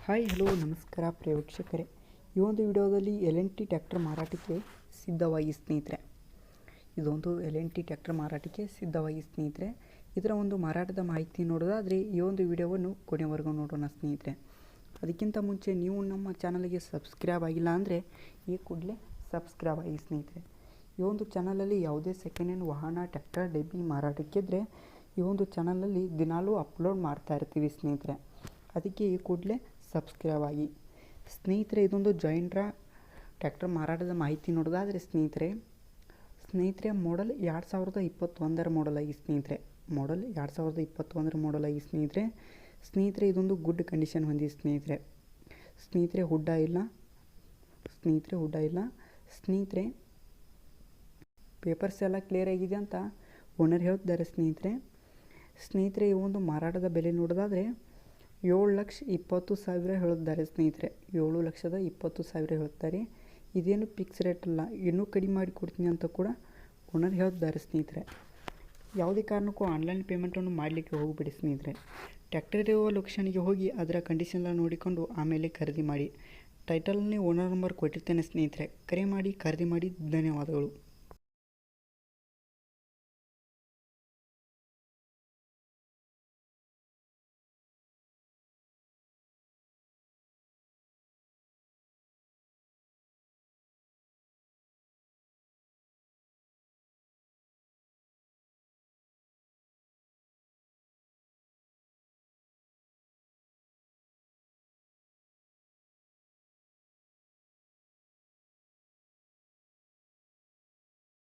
Hi hello ನಮಸ್ಕಾರ ಪ್ರಿಯ ವೀಕ್ಷಕರೇ, ಈ ಒಂದು ವಿಡಿಯೋದಲ್ಲಿ L&T ಟ್ರ್ಯಾಕ್ಟರ್ ಮಾರಾಟಕ್ಕೆ ಸಿದ್ಧವಾಗಿ ಸ್ನೇಹಿತರೆ. ಇದೊಂದು L&T ಟ್ರ್ಯಾಕ್ಟರ್ ಮಾರಾಟಕ್ಕೆ ಸಿದ್ಧವಾಗಿ ಸ್ನೇಹಿತರೆ. ಇದರ ಒಂದು ಮಾರಾಟದ ಮಾಹಿತಿ ನೋಡೋದಾದರೆ ಈ ಒಂದು ವಿಡಿಯೋವನ್ನು ಕೊನೆವರೆಗೂ ನೋಡೋಣ ಸ್ನೇಹಿತರೆ. ಅದಕ್ಕಿಂತ ಮುಂಚೆ ನೀವು ನಮ್ಮ ಚಾನಲ್ಗೆ ಸಬ್ಸ್ಕ್ರೈಬ್ ಆಗಿಲ್ಲ ಅಂದರೆ ಈ ಕೂಡಲೇ ಸಬ್ಸ್ಕ್ರೈಬ್ ಆಗಿ ಸ್ನೇಹಿತರೆ. ಈ ಒಂದು ಚಾನಲಲ್ಲಿ ಯಾವುದೇ ಸೆಕೆಂಡ್ ಹ್ಯಾಂಡ್ ವಾಹನ ಟ್ರ್ಯಾಕ್ಟರ್ ಡೆಬ್ಬಿ ಮಾರಾಟಕ್ಕಿದ್ದರೆ ಈ ಒಂದು ಚಾನಲಲ್ಲಿ ದಿನಾಲೂ ಅಪ್ಲೋಡ್ ಮಾಡ್ತಾ ಇರ್ತೀವಿ ಸ್ನೇಹಿತರೆ. ಅದಕ್ಕೆ ಈ ಕೂಡಲೇ ಸಬ್ಸ್ಕ್ರೈಬ್ ಆಗಿ ಸ್ನೇಹಿತರೆ. ಇದೊಂದು ಜೈಂಟ್ರಾ ಟ್ರ್ಯಾಕ್ಟರ್ ಮಾರಾಟದ ಮಾಹಿತಿ ನೋಡೋದಾದರೆ ಸ್ನೇಹಿತರೆ ಮಾಡಲ್ 2021 ಮಾಡಲ್ ಆಗಿ ಸ್ನೇಹಿತರೆ. ಮಾಡಲ್ 2021 ಮಾಡಲ್ ಆಗಿ ಸ್ನೇಹಿತರೆ ಇದೊಂದು ಗುಡ್ ಕಂಡೀಷನ್ ಹೊಂದಿ ಸ್ನೇಹಿತರೆ ಹುಡ್ಡ ಇಲ್ಲ ಸ್ನೇಹಿತರೆ ಪೇಪರ್ಸ್ ಎಲ್ಲ ಕ್ಲಿಯರ್ ಆಗಿದೆ ಅಂತ ಓನರ್ ಹೇಳ್ತಿದ್ದಾರೆ ಸ್ನೇಹಿತರೆ. ಈ ಒಂದು ಮಾರಾಟದ ಬೆಲೆ ನೋಡೋದಾದರೆ 7,20,000 ಹೇಳಿದ್ದಾರೆ ಸ್ನೇಹಿತರೆ. 7,20,000 ಹೇಳ್ತಾರೆ. ಇದೇನು ಫಿಕ್ಸ್ ರೇಟ್ ಅಲ್ಲ, ಇನ್ನೂ ಕಡಿಮೆ ಮಾಡಿ ಕೊಡ್ತೀನಿ ಅಂತ ಕೂಡ ಓನರ್ ಹೇಳ್ತಿದ್ದಾರೆ ಸ್ನೇಹಿತರೆ. ಯಾವುದೇ ಕಾರಣಕ್ಕೂ ಆನ್ಲೈನ್ ಪೇಮೆಂಟನ್ನು ಮಾಡಲಿಕ್ಕೆ ಹೋಗಬೇಡಿ ಸ್ನೇಹಿತರೆ. ಟ್ರ್ಯಾಕ್ಟರ್ ಇರುವ ಲೊಕೇಶನ್ಗೆ ಹೋಗಿ ಅದರ ಕಂಡೀಷನ್ ಎಲ್ಲ ನೋಡಿಕೊಂಡು ಆಮೇಲೆ ಖರೀದಿ ಮಾಡಿ. ಟೈಟಲ್ನೇ ಓನರ್ ನಂಬರ್ ಕೊಟ್ಟಿರ್ತೇನೆ ಸ್ನೇಹಿತರೆ. ಕರೆ ಮಾಡಿ ಖರೀದಿ ಮಾಡಿ. ಧನ್ಯವಾದಗಳು.